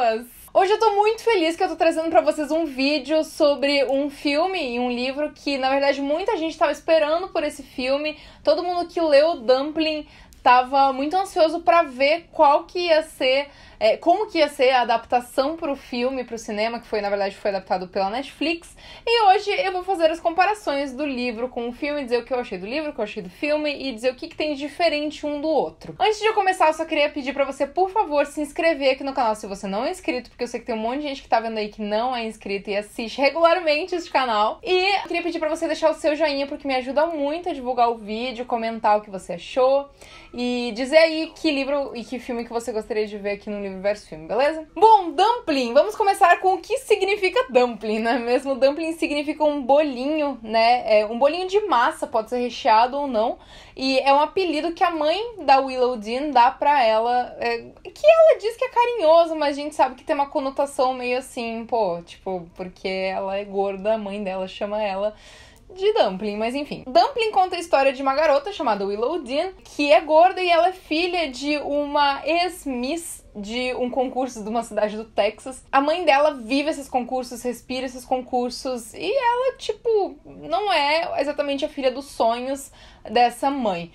meninas! Hoje eu tô muito feliz que eu tô trazendo pra vocês um vídeo sobre um filme e um livro que, na verdade, muita gente tava esperando por esse filme. Todo mundo que leu Dumpling tava muito ansioso pra ver qual que ia ser, como que ia ser a adaptação pro filme, pro cinema, que foi, na verdade, foi adaptado pela Netflix. E hoje eu vou fazer as comparações do livro com o filme, dizer o que eu achei do livro, o que eu achei do filme e dizer o que tem de diferente um do outro. Antes de eu começar, eu só queria pedir pra você, por favor, se inscrever aqui no canal se você não é inscrito, porque eu sei que tem um monte de gente que tá vendo aí que não é inscrito e assiste regularmente este canal. E eu queria pedir pra você deixar o seu joinha, porque me ajuda muito a divulgar o vídeo, comentar o que você achou e dizer aí que livro e que filme que você gostaria de ver aqui no Livro versus Filme, beleza? Bom, dumpling! Vamos começar com o que significa dumpling, não é mesmo? Dumpling significa um bolinho, né? Um bolinho de massa, pode ser recheado ou não. E é um apelido que a mãe da Willow Dean dá pra ela, que ela diz que é carinhoso, mas a gente sabe que tem uma conotação meio assim, pô, tipo, porque ela é gorda, a mãe dela chama ela de Dumpling, mas enfim. Dumpling conta a história de uma garota chamada Willow Dean, que é gorda e ela é filha de uma ex-miss de um concurso de uma cidade do Texas. A mãe dela vive esses concursos, respira esses concursos, e ela, tipo, não é exatamente a filha dos sonhos dessa mãe.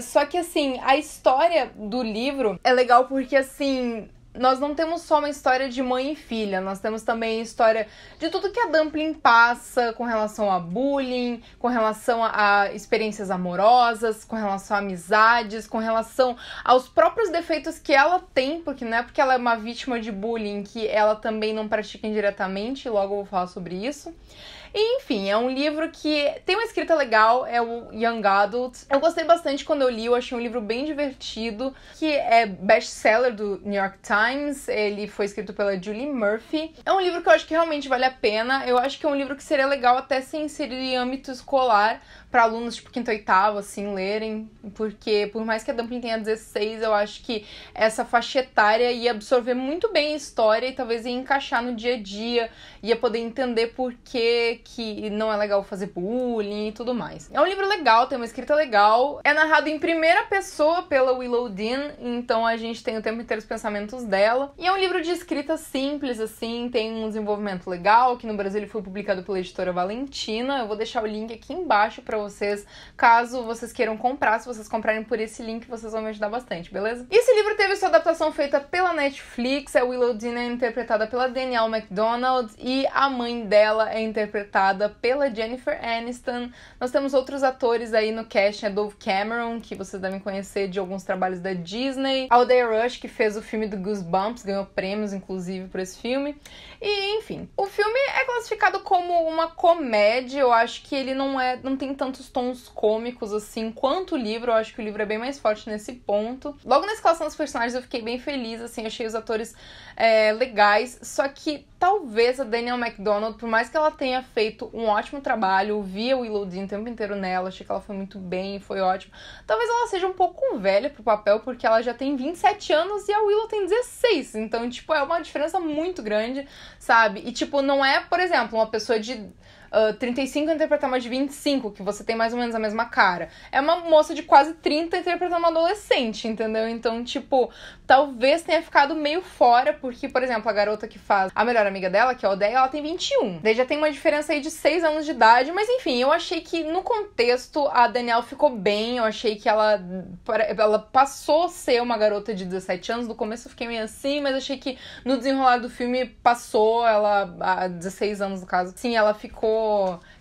Só que, assim, a história do livro é legal porque, assim, nós não temos só uma história de mãe e filha, nós temos também a história de tudo que a Dumpling passa com relação a bullying, com relação a experiências amorosas, com relação a amizades, com relação aos próprios defeitos que ela tem, porque não é porque ela é uma vítima de bullying que ela também não pratica indiretamente, logo eu vou falar sobre isso. E, enfim, é um livro que tem uma escrita legal, é o Young Adult. Eu gostei bastante quando eu li, eu achei um livro bem divertido, que é best-seller do New York Times, ele foi escrito pela Julie Murphy. É um livro que eu acho que realmente vale a pena, eu acho que é um livro que seria legal até se inserir em âmbito escolar, para alunos tipo quinto e oitavo, assim, lerem, porque por mais que a Dumpling tenha 16, eu acho que essa faixa etária ia absorver muito bem a história e talvez ia encaixar no dia a dia, ia poder entender por que não é legal fazer bullying e tudo mais. É um livro legal, tem uma escrita legal, é narrado em primeira pessoa pela Willow Dean, então a gente tem o tempo inteiro os pensamentos dela, e é um livro de escrita simples, assim, tem um desenvolvimento legal, que no Brasil ele foi publicado pela editora Valentina. Eu vou deixar o link aqui embaixo pra vocês, caso vocês queiram comprar. Se vocês comprarem por esse link, vocês vão me ajudar bastante, beleza? Esse livro teve sua adaptação feita pela Netflix, a Willow Dean é interpretada pela Danielle MacDonald e a mãe dela é interpretada pela Jennifer Aniston. Nós temos outros atores aí no casting, a Dove Cameron, que vocês devem conhecer de alguns trabalhos da Disney, a Aldeia Rush, que fez o filme do Goosebumps, ganhou prêmios, inclusive, por esse filme. E, enfim, o filme é classificado como uma comédia, eu acho que ele não tem tantos tons cômicos assim quanto o livro, eu acho que o livro é bem mais forte nesse ponto. Logo na escalação dos personagens eu fiquei bem feliz, assim, achei os atores legais, só que talvez a Danielle MacDonald, por mais que ela tenha feito um ótimo trabalho, eu vi a Willow Dean o tempo inteiro nela, achei que ela foi muito bem, foi ótimo, talvez ela seja um pouco velha pro papel, porque ela já tem 27 anos e a Willow tem 16, então, tipo, é uma diferença muito grande, sabe? E, tipo, não é, por exemplo, uma pessoa de 35 interpretar uma de 25, que você tem mais ou menos a mesma cara. É uma moça de quase 30 interpretando uma adolescente, entendeu? Então, tipo, talvez tenha ficado meio fora, porque, por exemplo, a garota que faz a melhor amiga dela, que é a Odeia, ela tem 21. Daí já tem uma diferença aí de 6 anos de idade, mas enfim, eu achei que no contexto a Danielle ficou bem, eu achei que ela passou a ser uma garota de 17 anos, no começo eu fiquei meio assim, mas achei que no desenrolar do filme passou, ela, há 16 anos no caso, sim, ela ficou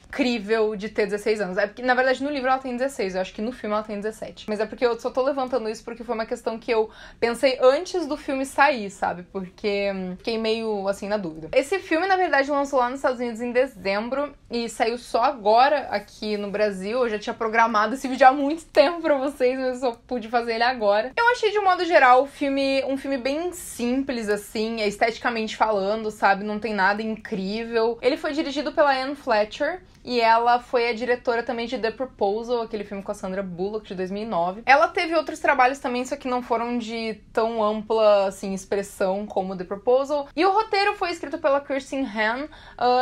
crível de ter 16 anos. É porque, na verdade, no livro ela tem 16, eu acho que no filme ela tem 17. Mas é porque eu só tô levantando isso porque foi uma questão que eu pensei antes do filme sair, sabe? Porque fiquei meio, assim, na dúvida. Esse filme, na verdade, lançou lá nos Estados Unidos em dezembro e saiu só agora aqui no Brasil. Eu já tinha programado esse vídeo há muito tempo pra vocês, mas eu só pude fazer ele agora. Eu achei, de um modo geral, um filme bem simples, assim, esteticamente falando, sabe? Não tem nada incrível. Ele foi dirigido pela Anne Fletcher, e ela foi a diretora também de The Proposal, aquele filme com a Sandra Bullock, de 2009. Ela teve outros trabalhos também, só que não foram de tão ampla, assim, expressão como The Proposal. E o roteiro foi escrito pela Kirsten Hahn.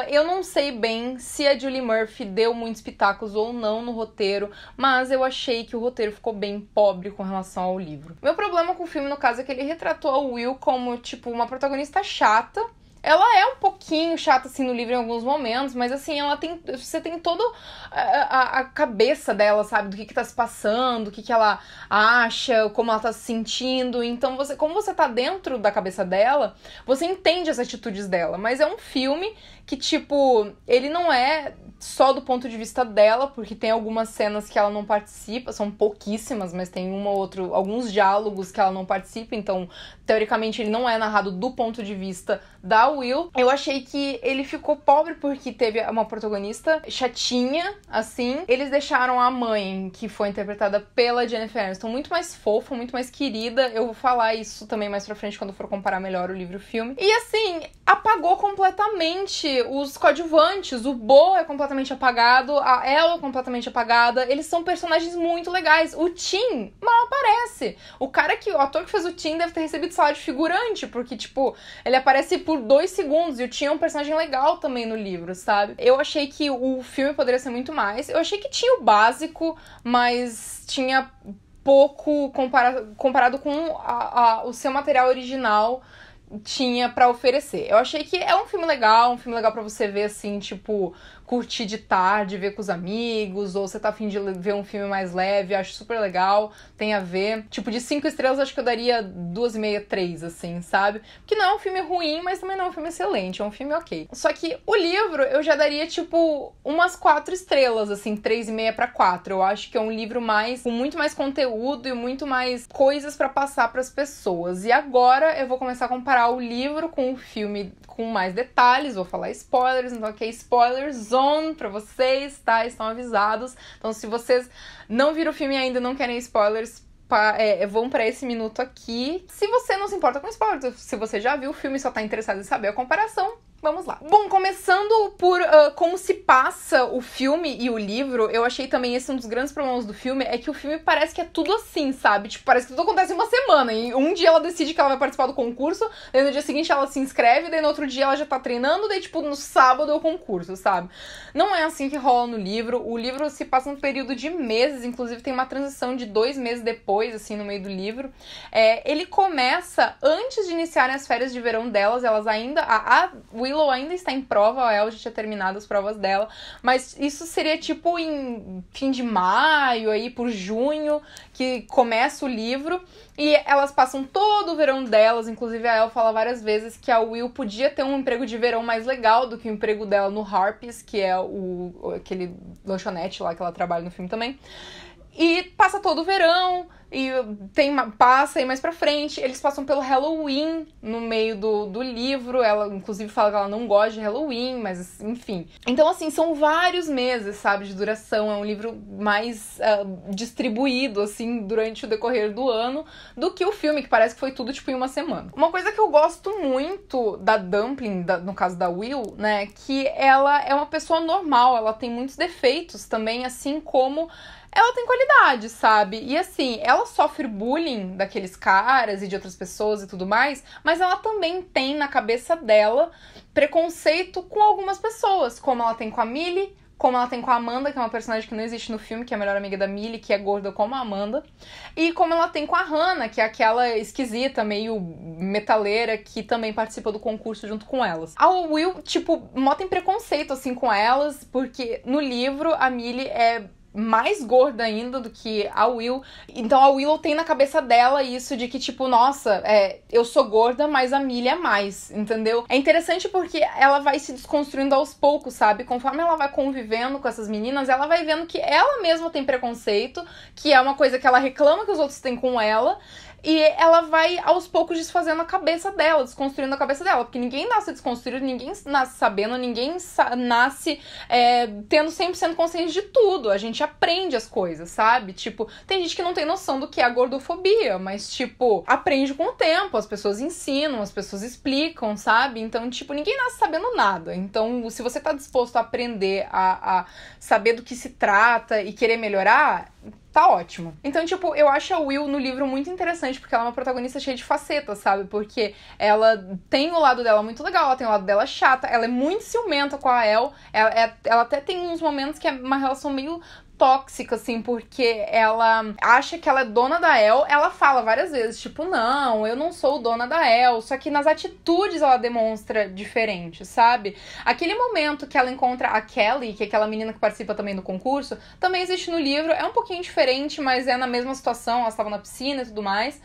Eu não sei bem se a Julie Murphy deu muitos pitacos ou não no roteiro, mas eu achei que o roteiro ficou bem pobre com relação ao livro. Meu problema com o filme, no caso, é que ele retratou a Will como, tipo, uma protagonista chata. Ela é um pouquinho chata, assim, no livro em alguns momentos, mas, assim, você tem toda a cabeça dela, sabe? Do que tá se passando, o que ela acha, como ela tá se sentindo. Então, como você tá dentro da cabeça dela, você entende as atitudes dela. Mas é um filme que, tipo, ele não é só do ponto de vista dela, porque tem algumas cenas que ela não participa, são pouquíssimas, mas tem alguns diálogos que ela não participa, então, teoricamente, ele não é narrado do ponto de vista da Will. Eu achei que ele ficou pobre porque teve uma protagonista chatinha, assim. Eles deixaram a mãe, que foi interpretada pela Jennifer Aniston, muito mais fofa, muito mais querida. Eu vou falar isso também mais pra frente, quando for comparar melhor o livro e o filme. E, assim, apagou completamente os coadjuvantes. O Bo é completamente apagado, a Ella é completamente apagada. Eles são personagens muito legais. O Tim mal aparece. O ator que fez o Tim deve ter recebido salário de figurante, porque, tipo, ele aparece por 2 segundos, e o Tim é um personagem legal também no livro, sabe? Eu achei que o filme poderia ser muito mais. Eu achei que tinha o básico, mas tinha pouco comparado com o seu material original tinha pra oferecer. Eu achei que é um filme legal pra você ver, assim, tipo, curtir de tarde, ver com os amigos, ou você tá a fim de ver um filme mais leve, acho super legal, tem a ver. Tipo, de 5 estrelas, acho que eu daria 2,5, 3, assim, sabe? Porque não é um filme ruim, mas também não é um filme excelente, é um filme ok. Só que o livro, eu já daria, tipo, umas 4 estrelas, assim, 3,5 pra 4. Eu acho que é um livro com muito mais conteúdo e muito mais coisas pra passar pras pessoas. E agora eu vou começar a comparar o livro com o filme com mais detalhes, vou falar spoilers, então aqui é spoiler zone pra vocês, tá? Estão avisados. Então, se vocês não viram o filme ainda e não querem spoilers, vão pra esse minuto aqui. Se você não se importa com spoilers, se você já viu o filme e só tá interessado em saber a comparação, vamos lá. Bom, começando por como se passa o filme e o livro, eu achei também esse um dos grandes problemas do filme, é que o filme parece que é tudo assim, sabe? Tipo, parece que tudo acontece em uma semana, e um dia ela decide que ela vai participar do concurso, daí no dia seguinte ela se inscreve, daí no outro dia ela já tá treinando, daí tipo, no sábado é o concurso, sabe? Não é assim que rola no livro. O livro se passa num período de meses, inclusive tem uma transição de 2 meses depois, assim, no meio do livro. Ele começa antes de iniciarem as férias de verão delas, elas ainda... A Willow ainda está em prova, a Elle já tinha terminado as provas dela, mas isso seria tipo em fim de maio, aí por junho, que começa o livro, e elas passam todo o verão delas, inclusive a Elle fala várias vezes que a Will podia ter um emprego de verão mais legal do que o emprego dela no Harpies, que é aquele lanchonete lá que ela trabalha no filme também. E passa todo o verão, e passa aí mais pra frente, eles passam pelo Halloween no meio do livro, ela inclusive fala que ela não gosta de Halloween, mas enfim. Então assim, são vários meses, sabe, de duração, é um livro mais distribuído, assim, durante o decorrer do ano, do que o filme, que parece que foi tudo, tipo, em uma semana. Uma coisa que eu gosto muito da Dumpling, no caso da Will, né, que ela é uma pessoa normal, ela tem muitos defeitos também, assim como ela tem qualidade, sabe? E assim, ela sofre bullying daqueles caras e de outras pessoas e tudo mais, mas ela também tem na cabeça dela preconceito com algumas pessoas, como ela tem com a Millie, como ela tem com a Amanda, que é uma personagem que não existe no filme, que é a melhor amiga da Millie, que é gorda como a Amanda, e como ela tem com a Hannah, que é aquela esquisita, meio metaleira, que também participa do concurso junto com elas. A Will, tipo, tem preconceito, assim, com elas, porque no livro a Millie é mais gorda ainda do que a Will. Então a Willow tem na cabeça dela isso de que, tipo, nossa, eu sou gorda, mas a Millie é mais, entendeu? É interessante porque ela vai se desconstruindo aos poucos, sabe? Conforme ela vai convivendo com essas meninas, ela vai vendo que ela mesma tem preconceito, que é uma coisa que ela reclama que os outros têm com ela, E ela vai, aos poucos, desfazendo a cabeça dela, desconstruindo a cabeça dela. Porque ninguém nasce desconstruído, ninguém nasce sabendo, ninguém nasce tendo 100% consciência de tudo. A gente aprende as coisas, sabe? Tipo, tem gente que não tem noção do que é a gordofobia, mas, tipo, aprende com o tempo. As pessoas ensinam, as pessoas explicam, sabe? Então, tipo, ninguém nasce sabendo nada. Então, se você tá disposto a aprender, a saber do que se trata e querer melhorar, tá ótimo. Então, tipo, eu acho a Will no livro muito interessante, porque ela é uma protagonista cheia de facetas, sabe? Porque ela tem o lado dela muito legal, ela tem o lado dela chata, ela é muito ciumenta com a El, ela até tem uns momentos que é uma relação meio tóxica, assim, porque ela acha que ela é dona da El. Ela fala várias vezes, tipo, não, eu não sou dona da El, só que nas atitudes ela demonstra diferente, sabe? Aquele momento que ela encontra a Kelly, que é aquela menina que participa também do concurso, também existe no livro, é um pouquinho diferente, mas é na mesma situação, elas estavam na piscina e tudo mais.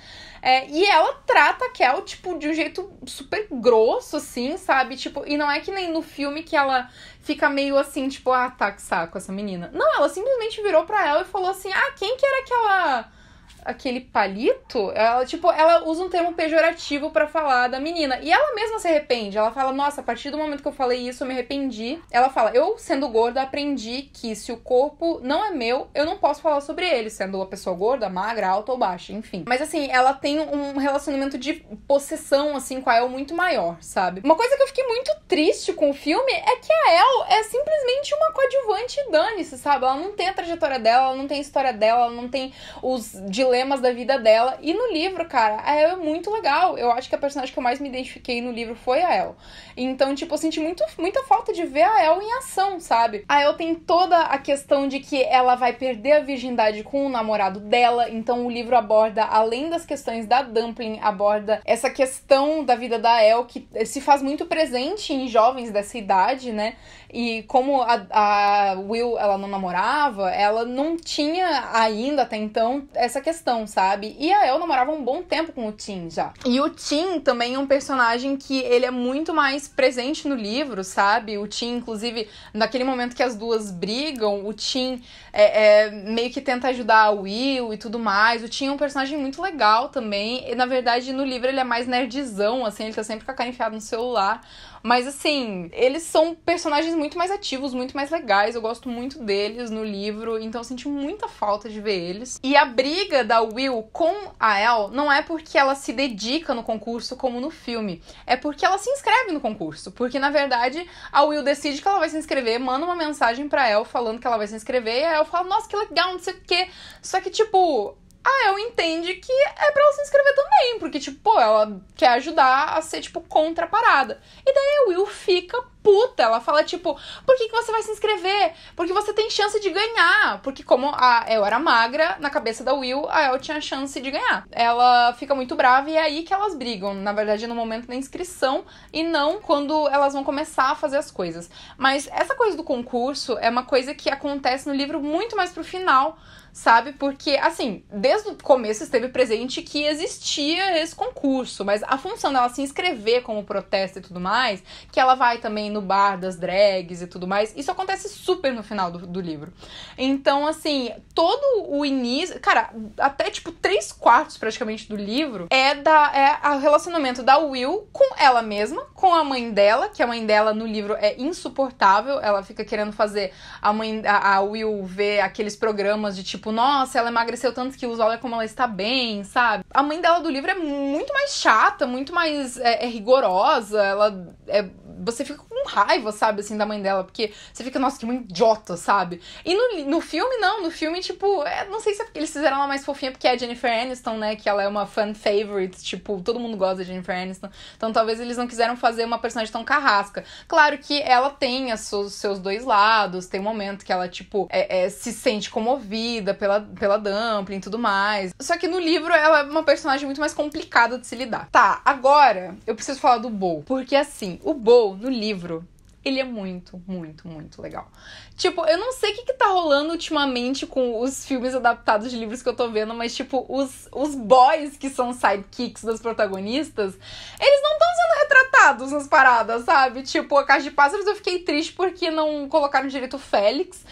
E ela trata a Kel, tipo, de um jeito super grosso, assim, sabe? Tipo, e não é que nem no filme que ela fica meio assim, tipo, ah, tá, que saco essa menina. Não, ela simplesmente virou pra ela e falou assim, ah, quem que era aquele palito? Ela, tipo, ela usa um termo pejorativo pra falar da menina. E ela mesma se arrepende. Ela fala, nossa, a partir do momento que eu falei isso, eu me arrependi. Ela fala, eu, sendo gorda, aprendi que se o corpo não é meu, eu não posso falar sobre ele, sendo uma pessoa gorda, magra, alta ou baixa, enfim. Mas, assim, ela tem um relacionamento de possessão, assim, com a El muito maior, sabe? Uma coisa que eu fiquei muito triste com o filme é que a El é simplesmente uma coadjuvante e dane-se, sabe? Ela não tem a trajetória dela, ela não tem a história dela, ela não tem os dilemas da vida dela. E no livro, cara, a El é muito legal. Eu acho que a personagem que eu mais me identifiquei no livro foi a El. Então, tipo, eu senti muita falta de ver a El em ação, sabe? A El tem toda a questão de que ela vai perder a virgindade com o namorado dela. Então, o livro aborda, além das questões da Dumpling, aborda essa questão da vida da El, que se faz muito presente em jovens dessa idade, né? E como a Will, ela não namorava, ela não tinha ainda, até então, essa questão, sabe? E a El namorava um bom tempo com o Tim já. E o Tim também é um personagem que ele é muito mais presente no livro, sabe? O Tim, inclusive, naquele momento que as duas brigam, o Tim meio que tenta ajudar a Will e tudo mais. O Tim é um personagem muito legal também. E, na verdade, no livro ele é mais nerdzão, assim, ele tá sempre com a cara enfiada no celular. Mas, assim, eles são personagens muito mais ativos, muito mais legais. Eu gosto muito deles no livro, então eu senti muita falta de ver eles. E a briga da Will com a El não é porque ela se dedica no concurso como no filme. É porque ela se inscreve no concurso. Porque, na verdade, a Will decide que ela vai se inscrever, manda uma mensagem pra El falando que ela vai se inscrever, e a El fala, nossa, que legal, não sei o quê. Só que, tipo, a El entende que é pra ela se inscrever também, porque, tipo, pô, ela quer ajudar a ser, tipo, contra a parada. E daí a Will fica puta, ela fala, tipo, por que você vai se inscrever? Porque você tem chance de ganhar. Porque como a El era magra, na cabeça da Will, a El tinha chance de ganhar. Ela fica muito brava e é aí que elas brigam. Na verdade, no momento da inscrição e não quando elas vão começar a fazer as coisas. Mas essa coisa do concurso é uma coisa que acontece no livro muito mais pro final, sabe? Porque, assim, desde o começo esteve presente que existia esse concurso, mas a função dela se inscrever como protesto e tudo mais, que ela vai também no bar das drags e tudo mais, isso acontece super no final do livro. Então, assim, todo o início, cara, até tipo 3/4 praticamente do livro é o relacionamento da Will com ela mesma, com a mãe dela, que a mãe dela no livro é insuportável, ela fica querendo fazer a Will ver aqueles programas de tipo, nossa, ela emagreceu tantos quilos, olha como ela está bem, sabe? A mãe dela do livro é muito mais chata, muito mais rigorosa, ela você fica com raiva, sabe, assim, da mãe dela, porque você fica, nossa, que mãe idiota, sabe? E no filme, não, no filme, tipo, não sei se é porque eles fizeram ela mais fofinha, porque é a Jennifer Aniston, né, que ela é uma fan favorite, tipo, todo mundo gosta da Jennifer Aniston, então talvez eles não quiseram fazer uma personagem tão carrasca. Claro que ela tem os seus dois lados, tem um momento que ela, tipo, se sente comovida pela Dumpling e tudo mais, só que no livro ela é uma personagem muito mais complicada de se lidar. Tá, agora eu preciso falar do Bo, porque assim, o Bo no livro, ele é muito, muito, muito legal. Tipo, eu não sei o que tá rolando ultimamente com os filmes adaptados de livros que eu tô vendo, mas, tipo, os boys que são sidekicks das protagonistas, eles não estão sendo retratados errados nas paradas, sabe? Tipo, a Caixa de Pássaros eu fiquei triste porque não colocaram direito o Félix.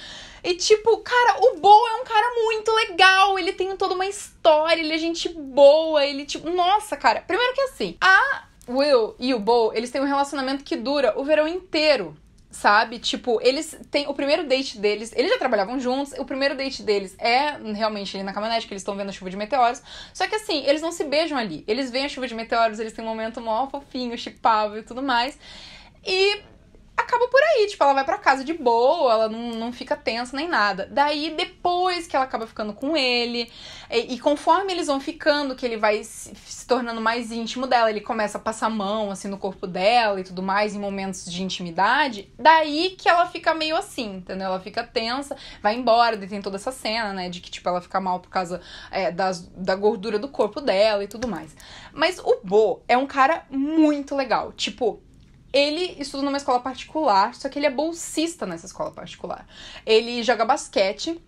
E tipo, cara, o Bo é um cara muito legal, ele tem toda uma história, ele é gente boa, ele tipo... Nossa, cara, primeiro que assim, a Will e o Bo, eles têm um relacionamento que dura o verão inteiro. Sabe? Tipo, eles têm o primeiro date deles, eles já trabalhavam juntos, o primeiro date deles é realmente ali na caminhonete, que eles estão vendo a chuva de meteoros, só que assim, eles não se beijam ali, eles veem a chuva de meteoros, eles têm um momento mó fofinho, chipável e tudo mais, e acaba por aí, tipo, ela vai pra casa de boa, ela não fica tensa nem nada. Daí, depois que ela acaba ficando com ele, e conforme eles vão ficando, que ele vai se tornando mais íntimo dela, ele começa a passar a mão, assim, no corpo dela e tudo mais, em momentos de intimidade, daí que ela fica meio assim, entendeu? Ela fica tensa, vai embora, daí tem toda essa cena, né, de que, tipo, ela fica mal por causa da gordura do corpo dela e tudo mais. Mas o Bo é um cara muito legal, tipo... Ele estuda numa escola particular, só que ele é bolsista nessa escola particular. Ele joga basquete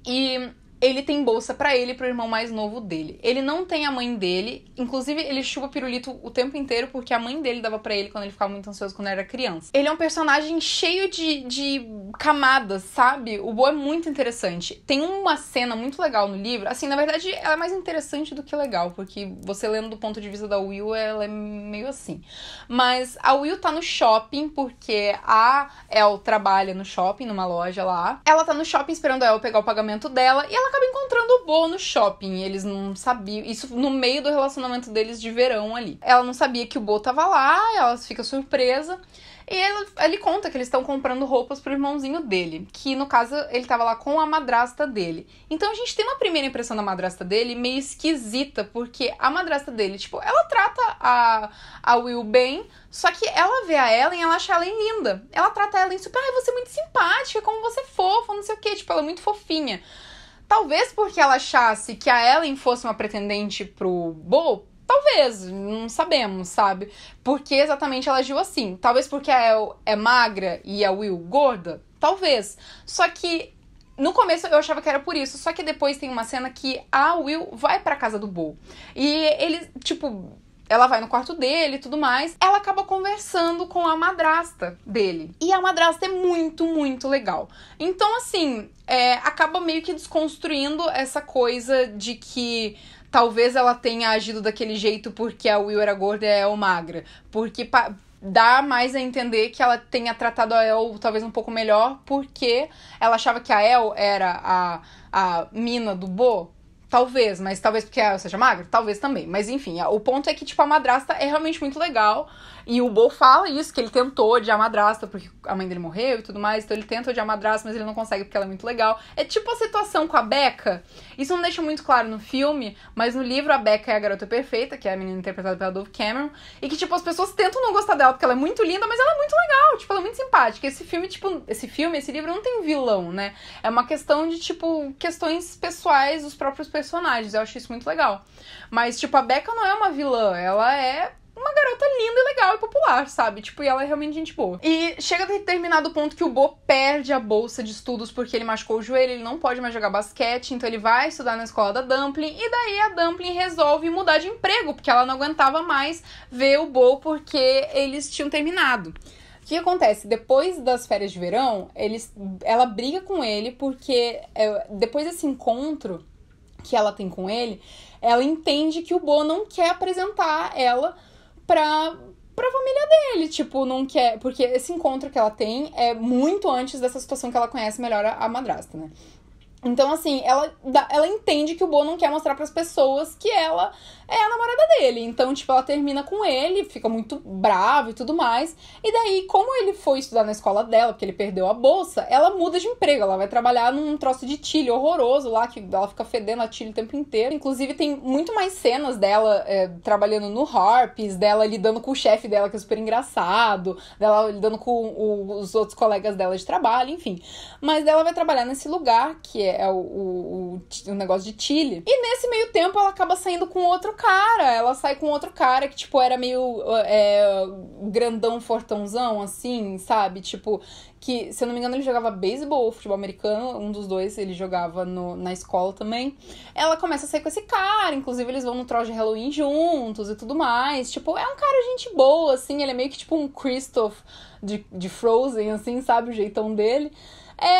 e ele tem bolsa pra ele e pro irmão mais novo dele. Ele não tem a mãe dele, inclusive ele chupa pirulito o tempo inteiro porque a mãe dele dava pra ele quando ele ficava muito ansioso quando era criança. Ele é um personagem cheio de camadas, sabe? O Bo é muito interessante. Tem uma cena muito legal no livro, assim, na verdade ela é mais interessante do que legal, porque você lendo do ponto de vista da Will, ela é meio assim. Mas a Will tá no shopping porque a El trabalha no shopping, numa loja lá. Ela tá no shopping esperando a El pegar o pagamento dela e ela acaba encontrando o Bo no shopping. Eles não sabiam, isso no meio do relacionamento deles de verão ali. Ela não sabia que o Bo tava lá, ela fica surpresa. E ele conta que eles estão comprando roupas pro irmãozinho dele, que no caso ele tava lá com a madrasta dele. Então a gente tem uma primeira impressão da madrasta dele meio esquisita, porque a madrasta dele, tipo, ela trata a Will bem, só que ela vê a Ellen e ela acha a Ellen linda. Ela trata a Ellen super, você é muito simpática, como você é fofa, não sei o quê, tipo, ela é muito fofinha. Talvez porque ela achasse que a Ellen fosse uma pretendente pro Bo, talvez, não sabemos, sabe? Porque exatamente ela agiu assim. Talvez porque a El é magra e a Will gorda? Talvez. Só que no começo eu achava que era por isso. Só que depois tem uma cena que a Will vai pra casa do Bo. E ele, tipo... Ela vai no quarto dele e tudo mais. Ela acaba conversando com a madrasta dele. E a madrasta é muito, muito legal. Então, assim, acaba meio que desconstruindo essa coisa de que talvez ela tenha agido daquele jeito porque a Will era gorda e a El magra. Porque dá mais a entender que ela tenha tratado a El talvez um pouco melhor porque ela achava que a El era a mina do Bo. Talvez, mas talvez porque ela seja magra? Talvez também. Mas enfim, o ponto é que, tipo, a madrasta é realmente muito legal. E o Bo fala isso, que ele tentou odiar a madrasta porque a mãe dele morreu e tudo mais. Então ele tenta odiar a madrasta, mas ele não consegue porque ela é muito legal. É tipo a situação com a Becca. Isso não deixa muito claro no filme, mas no livro a Becca é a garota perfeita, que é a menina interpretada pela Dove Cameron. E que, tipo, as pessoas tentam não gostar dela porque ela é muito linda, mas ela é muito legal. Tipo, ela é muito simpática. Esse livro não tem vilão, né? É uma questão de, tipo, questões pessoais dos próprios personagens. Eu acho isso muito legal. Mas, tipo, a Becca não é uma vilã. Ela é uma garota linda e legal e popular, sabe? Tipo, e ela é realmente gente boa. E chega a determinado ponto que o Bo perde a bolsa de estudos porque ele machucou o joelho, ele não pode mais jogar basquete, então ele vai estudar na escola da Dumpling, e daí a Dumpling resolve mudar de emprego, porque ela não aguentava mais ver o Bo porque eles tinham terminado. O que acontece? Depois das férias de verão, ela briga com ele porque depois desse encontro que ela tem com ele, ela entende que o Bo não quer apresentar ela pra família dele, tipo, não quer, porque esse encontro que ela tem é muito antes dessa situação que ela conhece melhor a madrasta, né? Então, assim, ela entende que o Bo não quer mostrar pras pessoas que ela é a namorada dele. Então, tipo, ela termina com ele, fica muito brava e tudo mais. E daí, como ele foi estudar na escola dela, porque ele perdeu a bolsa, ela muda de emprego. Ela vai trabalhar num troço de Chile horroroso lá, que ela fica fedendo a Chile o tempo inteiro. Inclusive, tem muito mais cenas dela trabalhando no Harps, dela lidando com o chefe dela, que é super engraçado, dela lidando com os outros colegas dela de trabalho, enfim. Mas dela vai trabalhar nesse lugar, que é o negócio de Chile. E nesse meio tempo, ela acaba saindo com outro cara. Ela sai com outro cara que, tipo, era meio grandão, fortãozão, assim, sabe? Tipo, que, se eu não me engano, ele jogava beisebol ou futebol americano. Um dos dois ele jogava na escola também. Ela começa a sair com esse cara. Inclusive, eles vão no troll de Halloween juntos e tudo mais. Tipo, é um cara gente boa, assim. Ele é meio que, tipo, um Kristoff de Frozen, assim, sabe? O jeitão dele.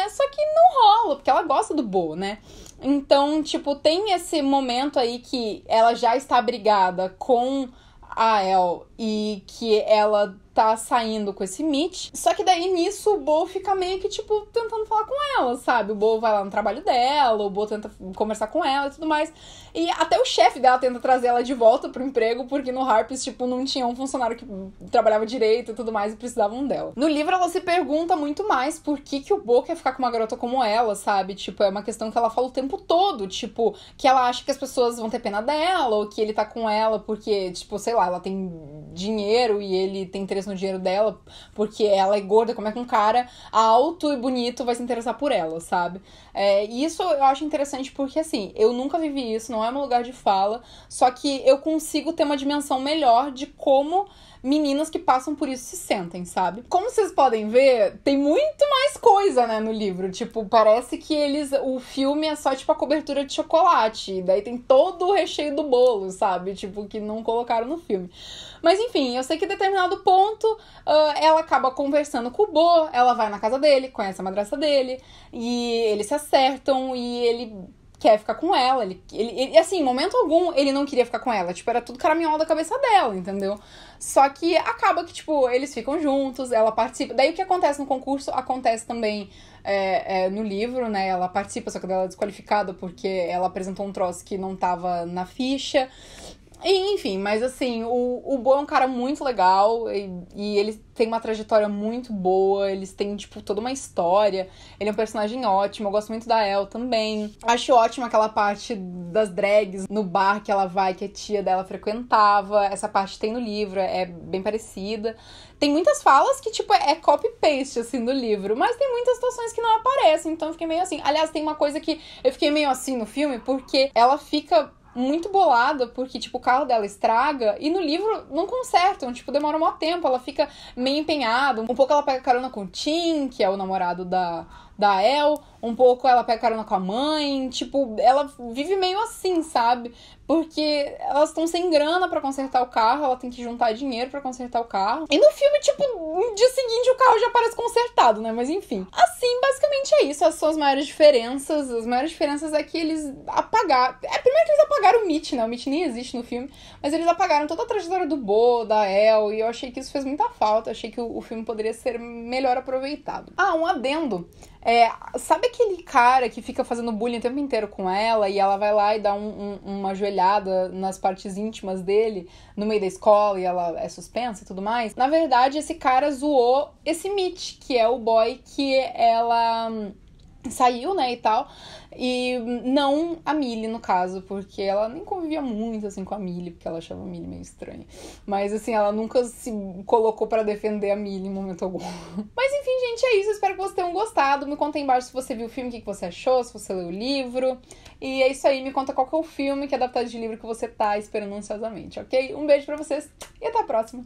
Só que não rola, porque ela gosta do Bo, né? Então, tipo, tem esse momento aí que ela já está brigada com a El e que ela tá saindo com esse Mitch. Só que daí, nisso, o Bo fica meio que, tipo, tentando falar com ela, sabe? O Bo vai lá no trabalho dela, o Bo tenta conversar com ela e tudo mais. E até o chefe dela tenta trazer ela de volta pro emprego, porque no Harps, tipo, não tinha um funcionário que trabalhava direito e tudo mais e precisavam dela. No livro, ela se pergunta muito mais por que o Bo quer ficar com uma garota como ela, sabe? Tipo, é uma questão que ela fala o tempo todo, tipo, que ela acha que as pessoas vão ter pena dela, ou que ele tá com ela porque, tipo, sei lá, ela tem dinheiro e ele tem interesse no dinheiro dela, porque ela é gorda, como é que um cara alto e bonito vai se interessar por ela, sabe? E isso eu acho interessante porque, assim, eu nunca vivi isso, não é meu lugar de fala, só que eu consigo ter uma dimensão melhor de como meninas que passam por isso se sentem, sabe? Como vocês podem ver, tem muito mais coisa, né, no livro. Tipo, parece que o filme é só, tipo, a cobertura de chocolate. Daí tem todo o recheio do bolo, sabe? Tipo, que não colocaram no filme. Mas, enfim, eu sei que em determinado ponto ela acaba conversando com o Bo, ela vai na casa dele, conhece a madrasta dele, e eles se acertam, e ele quer ficar com ela. Ele, assim, em momento algum, ele não queria ficar com ela. Tipo, era tudo caraminhola da cabeça dela, entendeu? Só que acaba que, tipo, eles ficam juntos, ela participa. Daí o que acontece no concurso acontece também no livro, né? Ela participa, só que ela é desqualificada porque ela apresentou um troço que não tava na ficha. E, enfim, mas assim, o Bo é um cara muito legal e ele tem uma trajetória muito boa, eles têm, tipo, toda uma história. Ele é um personagem ótimo, eu gosto muito da El também. Acho ótimo aquela parte das drags no bar que ela vai, que a tia dela frequentava. Essa parte tem no livro, é bem parecida. Tem muitas falas que, tipo, é copy-paste, assim, do livro, mas tem muitas situações que não aparecem, então eu fiquei meio assim. Aliás, tem uma coisa que eu fiquei meio assim no filme, porque ela fica muito bolada, porque, tipo, o carro dela estraga, e no livro não consertam, tipo, demora um maior tempo, ela fica meio empenhada, um pouco ela pega carona com o Tim, que é o namorado da El, um pouco ela pega carona com a mãe, tipo, ela vive meio assim, sabe? Porque elas estão sem grana pra consertar o carro, ela tem que juntar dinheiro pra consertar o carro. E no filme, tipo, no dia seguinte o carro já parece consertado, né? Mas enfim. Assim, basicamente é isso. Essas são as maiores diferenças. As maiores diferenças é que eles apagaram... Primeiro que eles apagaram o Mitch, né? O Mitch nem existe no filme. Mas eles apagaram toda a trajetória do Bo, da El, e eu achei que isso fez muita falta. Achei que o filme poderia ser melhor aproveitado. Um adendo. Sabe aquele cara que fica fazendo bullying o tempo inteiro com ela e ela vai lá e dá uma joelhada nas partes íntimas dele no meio da escola e ela é suspensa e tudo mais? Na verdade, esse cara zoou esse Mitch, que é o boy que ela saiu, né, e tal, e não a Millie, no caso, porque ela nem convivia muito, assim, com a Millie, porque ela achava a Millie meio estranha. Mas, assim, ela nunca se colocou pra defender a Millie em momento algum. Mas, enfim, gente, é isso. Espero que vocês tenham gostado. Me conta aí embaixo se você viu o filme, o que você achou, se você leu o livro. E é isso aí. Me conta qual que é o filme que é adaptado de livro que você tá esperando ansiosamente, ok? Um beijo pra vocês e até a próxima!